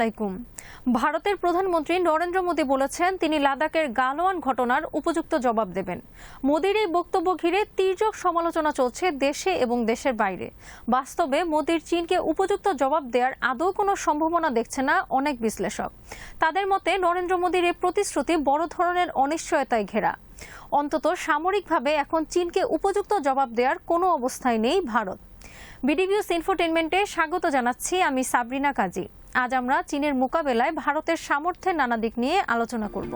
আলাইকুম। ভারতের প্রধানমন্ত্রী নরেন্দ্র মোদী বলেছেন তিনি লাদাখের গালওয়ান ঘটনার উপযুক্ত জবাব দেবেন। মোদীর এই বক্তব্য ঘিরে তীর্যক সমালোচনা চলছে দেশে এবং দেশের বাইরে। বাস্তবে মোদীর চীনকে উপযুক্ত জবাব দেওয়ার আদৌ কোনো সম্ভাবনা দেখছে না অনেক বিশ্লেষক। তাদের মতে নরেন্দ্র মোদীর এই প্রতিশ্রুতি বড় ধরনের অনিশ্চয়তায় ঘেরা। অন্তত সামরিকভাবে এখন চীনকে উপযুক্ত জবাব দেওয়ার কোনো অবস্থায় নেই ভারত। বিডিনিউজ ইনফোটেইনমেন্টে স্বাগত জানাচ্ছি, আমি সাবরিনা কাজী। আজ আমরা চীনের মোকাবেলায় ভারতের সামর্থ্যের নানা দিক নিয়ে আলোচনা করব।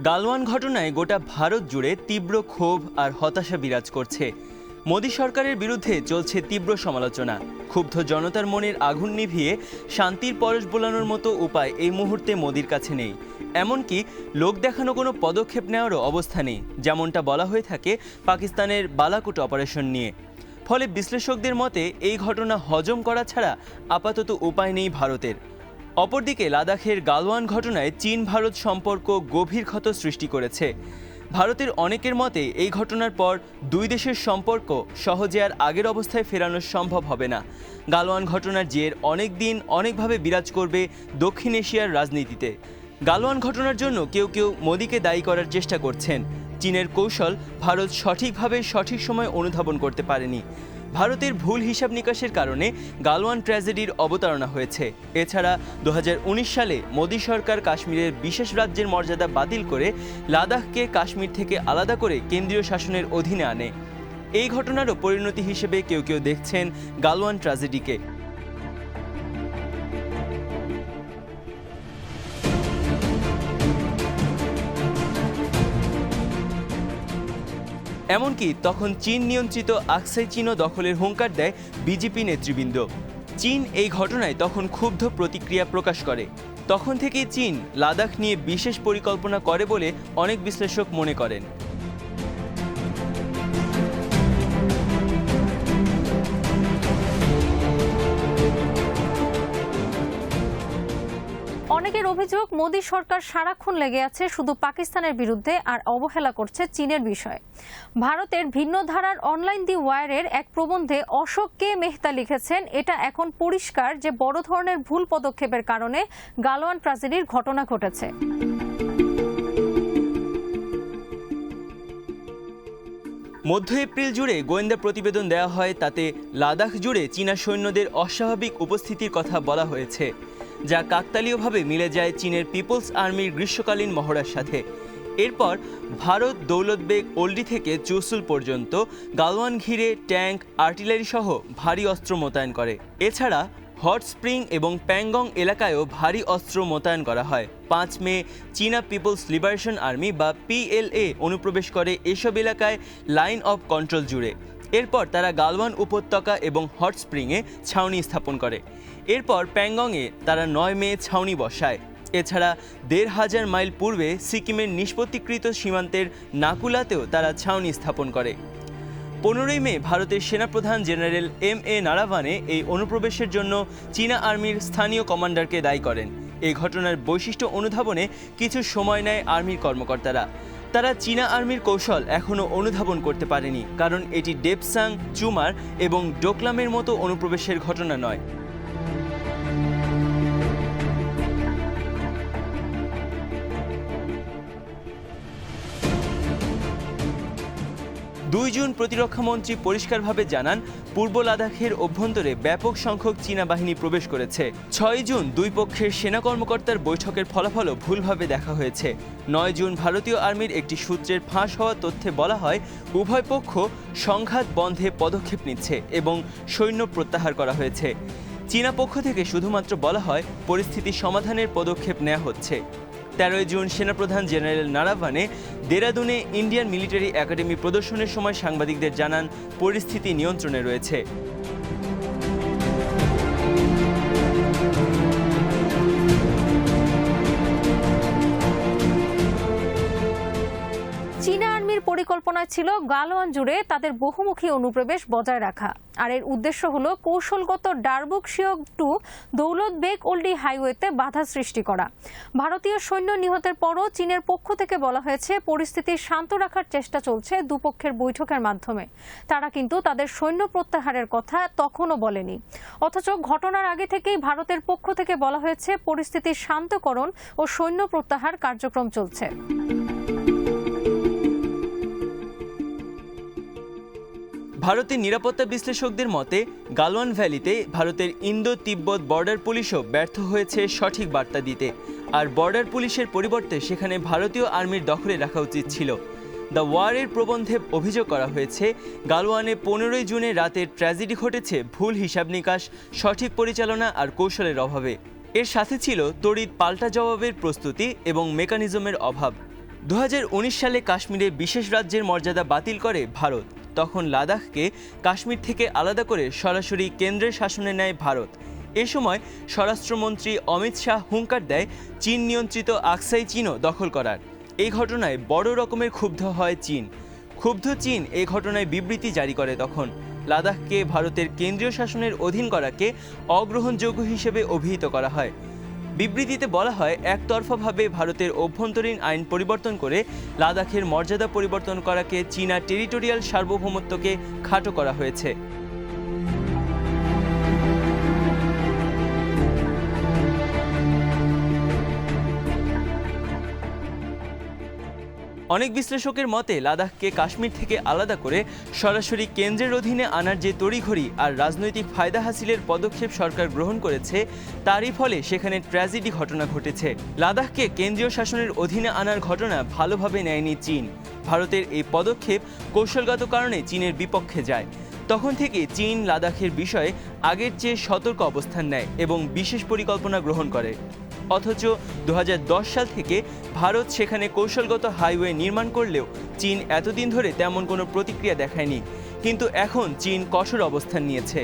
গালওয়ান ঘটনায় গোটা ভারত জুড়ে তীব্র ক্ষোভ আর হতাশা বিরাজ করছে। মোদী সরকারের বিরুদ্ধে চলছে তীব্র সমালোচনা। ক্ষুব্ধ জনতার মনের আগুন নিভিয়ে শান্তির পরশ বোলানোর মতো উপায় এই মুহূর্তে মোদীর কাছে নেই। এমনকি লোক দেখানো কোনো পদক্ষেপ নেওয়ারও অবস্থা নেই, যেমনটা বলা হয়ে থাকে পাকিস্তানের বালাকোট অপারেশন নিয়ে। ফলে বিশ্লেষকদের মতে এই ঘটনা হজম করা ছাড়া আপাতত উপায় নেই ভারতের। অপরদিকে লাদাখের গালওয়ান ঘটনায় চীন ভারত সম্পর্ক গভীর ক্ষত সৃষ্টি করেছে। ভারতের অনেকের মতে এই ঘটনার পর দুই দেশের সম্পর্ক সহজে আর আগের অবস্থায় ফেরানো সম্ভব হবে না। গালওয়ান ঘটনার জের অনেক দিন অনেকভাবে বিরাজ করবে দক্ষিণ এশিয়ার রাজনীতিতে। গালওয়ান ঘটনার জন্য কেউ কেউ মোদীকে দায়ী করার চেষ্টা করছেন। চীনের কৌশল ভারত সঠিকভাবে সঠিক সময় অনুধাবন করতে পারেনি। ভারতের ভুল হিসাব নিকাশের কারণে গালওয়ান ট্র্যাজেডির অবতারণা হয়েছে। এছাড়া 2019 সালে মোদী সরকার কাশ্মীরের বিশেষ রাজ্যের মর্যাদা বাতিল করে লাদাখকে কাশ্মীর থেকে আলাদা করে কেন্দ্রীয় শাসনের অধীনে আনে। এই ঘটনারও পরিণতি হিসেবে কেউ কেউ দেখছেন গালওয়ান ট্র্যাজেডিকে। এমনকি তখন চীন নিয়ন্ত্রিত আকসাই চীনও দখলের হুঙ্কার দেয় বিজেপি নেতৃবৃন্দ। চীন এই ঘটনায় তখন ক্ষুব্ধ প্রতিক্রিয়া প্রকাশ করে। তখন থেকেই চীন লাদাখ নিয়ে বিশেষ পরিকল্পনা করে বলে অনেক বিশ্লেষক মনে করেন। অনেকের অভিযোগ মোদী সরকার সারাক্ষণ লেগে আছে শুধু পাকিস্তানের বিরুদ্ধে আর অবহেলা করছে চীনের বিষয়ে। ভারতের ভিন্ন ধারার অনলাইন দি ওয়ারের এক প্রবন্ধে অশোক কে মেহতা লিখেছেন, এটা এখন পরিষ্কার যে বড় ধরনের ভুল পদক্ষেপের কারণে গালওয়ান ট্র্যাজেডির ঘটনা ঘটেছে। মধ্য এপ্রিল জুড়ে গোয়েন্দা প্রতিবেদন দেওয়া হয়। তাতে লাদাখ জুড়ে চীনা সৈন্যদের অস্বাভাবিক উপস্থিতির কথা বলা হয়েছে, যা কাকতালীয়ভাবে মিলে যায় চীনের পিপলস আর্মির গ্রীষ্মকালীন মহড়ার সাথে। এরপর ভারত দৌলতবেগ ওল্ডি থেকে চুসুল পর্যন্ত গালওয়ান ঘিরে ট্যাঙ্ক, আর্টিলারি সহ ভারী অস্ত্র মোতায়েন করে। এছাড়া হট স্প্রিং এবং প্যাংগং এলাকায়ও ভারী অস্ত্র মোতায়েন করা হয়। 5 মে চীনা পিপলস লিবারেশন আর্মি বা PLA অনুপ্রবেশ করে এসব এলাকায় লাইন অফ কন্ট্রোল জুড়ে। এরপর তারা গালওয়ান উপত্যকা এবং হট স্প্রিংয়ে ছাউনি স্থাপন করে। এরপর প্যাংগংয়ে তারা 9 মে ছাউনি বসায়। এছাড়া 1500 মাইল পূর্বে সিকিমের নিষ্পত্তিকৃত সীমান্তের নাকুলাতেও তারা ছাউনি স্থাপন করে। 15 মে ভারতের সেনাপ্রধান জেনারেল MA নারাভানে এই অনুপ্রবেশের জন্য চীনা আর্মির স্থানীয় কমান্ডারকে দায়ী করেন। এই ঘটনার বৈশিষ্ট্য অনুধাবনে কিছু সময় নেয় আর্মির কর্মকর্তারা। তারা চীনা আর্মির কৌশল এখনও অনুধাবন করতে পারেনি, কারণ এটি ডেপসাং, চুমার এবং ডোকলামের মতো অনুপ্রবেশের ঘটনা নয়। 2 জুন প্রতিরক্ষামন্ত্রী পরিষ্কারভাবে জানান, পূর্ব লাদাখের অভ্যন্তরে ব্যাপক সংখ্যক চীনা বাহিনী প্রবেশ করেছে। 6 জুন দুই পক্ষের সেনা কর্মকর্তার বৈঠকের ফলাফলও ভুলভাবে দেখা হয়েছে। 9 জুন ভারতীয় আর্মির একটি সূত্রের ফাঁস হওয়া তথ্যে বলা হয় উভয় পক্ষ সংঘাত বন্ধে পদক্ষেপ নিচ্ছে এবং সৈন্য প্রত্যাহার করা হয়েছে। চীনা পক্ষ থেকে শুধুমাত্র বলা হয় পরিস্থিতি সমাধানের পদক্ষেপ নেওয়া হচ্ছে। 13 জুন সেনাপ্রধান জেনারেল নারাভানে দেরাদুনে ইন্ডিয়ান মিলিটারি একাডেমি প্রদর্শনের সময় সাংবাদিকদের জানান পরিস্থিতি নিয়ন্ত্রণে রয়েছে। চীনা আর্মির পরিকল্পনায় ছিল গালওয়ান জুড়ে তাদের বহুমুখী অনুপ্রবেশ বজায় রাখা, আর এর উদ্দেশ্য হলো কৌশলগত ডারবুকশিয়োগ-টু দৌলত বেগ ওল্ডি হাইওয়েতে বাধা সৃষ্টি করা। ভারতীয় সৈন্য নিহতের পরও চীনের পক্ষ থেকে বলা হয়েছে পরিস্থিতি শান্ত রাখার চেষ্টা চলছে দুপক্ষের বৈঠকের মাধ্যমে। তারা কিন্তু তাদের সৈন্য প্রত্যাহারের কথা তখনও বলেনি। অথচ ঘটনার আগে থেকেই ভারতের পক্ষ থেকে বলা হয়েছে পরিস্থিতি শান্তকরণ ও সৈন্য প্রত্যাহার কার্যক্রম চলছে। ভারতের নিরাপত্তা বিশ্লেষকদের মতে গালওয়ান ভ্যালিতে ভারতের ইন্দো তিব্বত বর্ডার পুলিশও ব্যর্থ হয়েছে সঠিক বার্তা দিতে, আর বর্ডার পুলিশের পরিবর্তে সেখানে ভারতীয় আর্মির দখলে রাখা উচিত ছিল। দ্য ওয়ারের প্রবন্ধে অভিযোগ করা হয়েছে গালওয়ানে 15 জুনের রাতের ট্র্যাজেডি ঘটেছে ভুল হিসাব নিকাশ, সঠিক পরিচালনা আর কৌশলের অভাবে। এর সাথে ছিল তড়িৎ পাল্টা জবাবের প্রস্তুতি এবং মেকানিজমের অভাব। 2019 সালে কাশ্মীরে বিশেষ রাজ্যের মর্যাদা বাতিল করে ভারত। তখন লাদাখকে কাশ্মীর থেকে আলাদা করে সরাসরি কেন্দ্রের শাসনে নেয় ভারত। এ সময় স্বরাষ্ট্রমন্ত্রী অমিত শাহ হুঙ্কার দেয় চীন নিয়ন্ত্রিত আকসাই চীনও দখল করার। এই ঘটনায় বড় রকমের ক্ষুব্ধ হয় চীন। ক্ষুব্ধ চীন এই ঘটনায় বিবৃতি জারি করে। তখন লাদাখকে ভারতের কেন্দ্রীয় শাসনের অধীন করাকে অগ্রহণযোগ্য হিসেবে অভিহিত করা হয়। বিবৃতিতে বলা হয় একতরফাভাবে ভারতের অভ্যন্তরীণ আইন পরিবর্তন করে লাদাখের মর্যাদা পরিবর্তন করাকে চীনা টেরিটোরিয়াল সার্বভৌমত্বকে খাটো করা হয়েছে। অনেক বিশ্লেষকের মতে লাদাখকে কাশ্মীর থেকে আলাদা করে সরাসরি কেন্দ্রের অধীনে আনার যে তড়িঘড়ি আর রাজনৈতিক ফায়দা হাসিলের পদক্ষেপ সরকার গ্রহণ করেছে, তারই ফলে সেখানে ট্র্যাজেডি ঘটনা ঘটেছে। লাদাখকে কেন্দ্রীয় শাসনের অধীনে আনার ঘটনা ভালোভাবে নেয়নি চীন। ভারতের এই পদক্ষেপ কৌশলগত কারণে চীনের বিপক্ষে যায়। তখন থেকে চীন লাদাখের বিষয়ে আগের চেয়ে সতর্ক অবস্থান নেয় এবং বিশেষ পরিকল্পনা গ্রহণ করে। অথচ 2010 সাল থেকে ভারত সেখানে কৌশলগত হাইওয়ে নির্মাণ করলেও চীন এতদিন ধরে তেমন কোনো প্রতিক্রিয়া দেখায়নি। কিন্তু এখন চীন কঠোর অবস্থান নিয়েছে।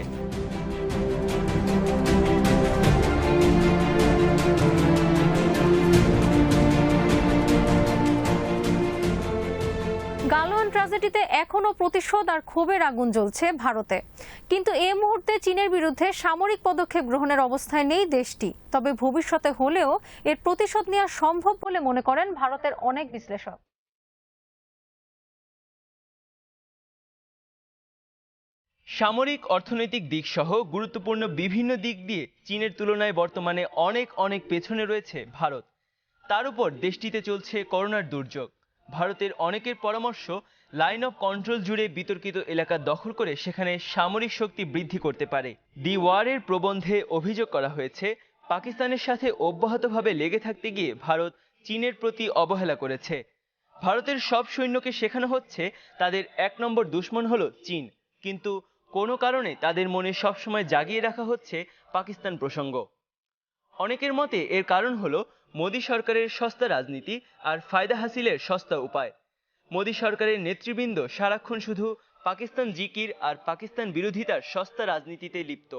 গালওয়ান ট্র্যাজেডিতে এখনো প্রতিশোধ আর ক্ষোভের আগুন জ্বলছে ভারতে। কিন্তু এই মুহূর্তে চীনের বিরুদ্ধে সামরিক পদক্ষেপ গ্রহণের অবস্থায় নেই দেশটি। তবে ভবিষ্যতে হলেও এর প্রতিশোধ নেওয়া সম্ভব বলে মনে করেন ভারতের অনেক বিশ্লেষক। সামরিক, অর্থনৈতিক দিক সহ গুরুত্বপূর্ণ বিভিন্ন দিক দিয়ে চীনের তুলনায় বর্তমানে অনেক পেছনে রয়েছে ভারত। তার উপর দেশটিতে চলছে করোনার দুর্যোগ। ভারতের অনেকের পরামর্শ লাইন অফ কন্ট্রোল জুড়ে বিতর্কিত এলাকা দখল করে সেখানে সামরিক শক্তি বৃদ্ধি করতে পারে। দি ওয়ারের প্রবন্ধে অভিযোগ করা হয়েছে পাকিস্তানের সাথে অব্যাহতভাবে লেগে থাকতে গিয়ে ভারত চীনের প্রতি অবহেলা করেছে। ভারতের সব সৈন্যকে শেখানো হচ্ছে তাদের 1 নম্বর দুশমন হলো চীন, কিন্তু কোনো কারণে তাদের মনে সবসময় জাগিয়ে রাখা হচ্ছে পাকিস্তান প্রসঙ্গ। অনেকের মতে এর কারণ হলো মোদী সরকারের সস্তা রাজনীতি আর ফায়দা হাসিলের সস্তা উপায়। মোদী সরকারের নেতৃবৃন্দ সারাক্ষণ শুধু পাকিস্তান জিকির আর পাকিস্তান বিরোধিতার সস্তা রাজনীতিতে লিপ্ত।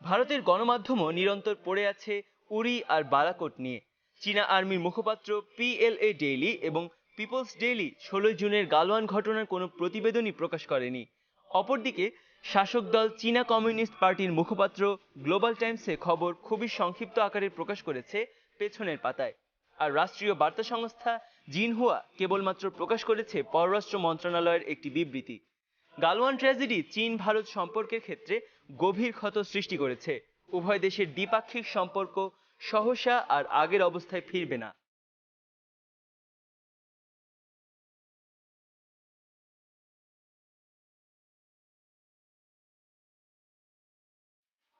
ভারতের গণমাধ্যমও নিরন্তর পড়ে আছে উরি আর বালাকোট নিয়ে। চীনা আর্মির মুখপাত্র PLA ডেইলি এবং পিপলস ডেইলি 16 জুনের গালওয়ান ঘটনার কোনো প্রতিবেদনই প্রকাশ করেনি। অপরদিকে শাসক দল চীনা কমিউনিস্ট পার্টির মুখপাত্র গ্লোবাল টাইমসে খবর খুবই সংক্ষিপ্ত আকারে প্রকাশ করেছে পেছনের পাতায়। আর রাষ্ট্রীয় বার্তা সংস্থা জিনহুয়া কেবলমাত্র প্রকাশ করেছে পররাষ্ট্র মন্ত্রণালয়ের একটি বিবৃতি। গালওয়ান ট্র্যাজেডি চীন ভারত সম্পর্কের ক্ষেত্রে গভীর ক্ষত সৃষ্টি করেছে। উভয় দেশের দ্বিপাক্ষিক সম্পর্ক সহসা আর আগের অবস্থায় ফিরবে না।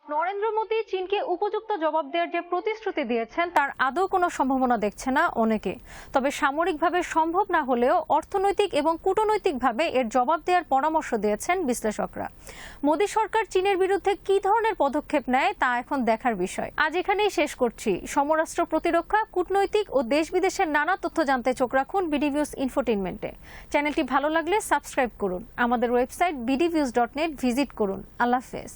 নরেন্দ্র মোদী চীনকে উপযুক্ত জবাব দেওয়ার যে প্রতিশ্রুতি দিয়েছেন তার আদৌ কোনো সম্ভাবনা দেখছে না অনেকে। তবে সামরিকভাবে সম্ভব না হলেও অর্থনৈতিক এবং কূটনৈতিকভাবে এর জবাব দেওয়ার পরামর্শ দিয়েছেন বিশ্লেষকরা। মোদী সরকার চীনের বিরুদ্ধে কী ধরনের পদক্ষেপ নেয় তা এখন দেখার বিষয়। আজ এখানেই শেষ করছি। সমরাষ্ট্র, প্রতিরক্ষা, কূটনৈতিক ও দেশ বিদেশের নানা তথ্য জানতে চোখ রাখুন বিডিভিউজ ইনফোটেইনমেন্টে। চ্যানেলটি ভালো লাগলে সাবস্ক্রাইব করুন। আমাদের ওয়েবসাইট bdviews.net ভিজিট করুন। আল্লাহ হাফেজ।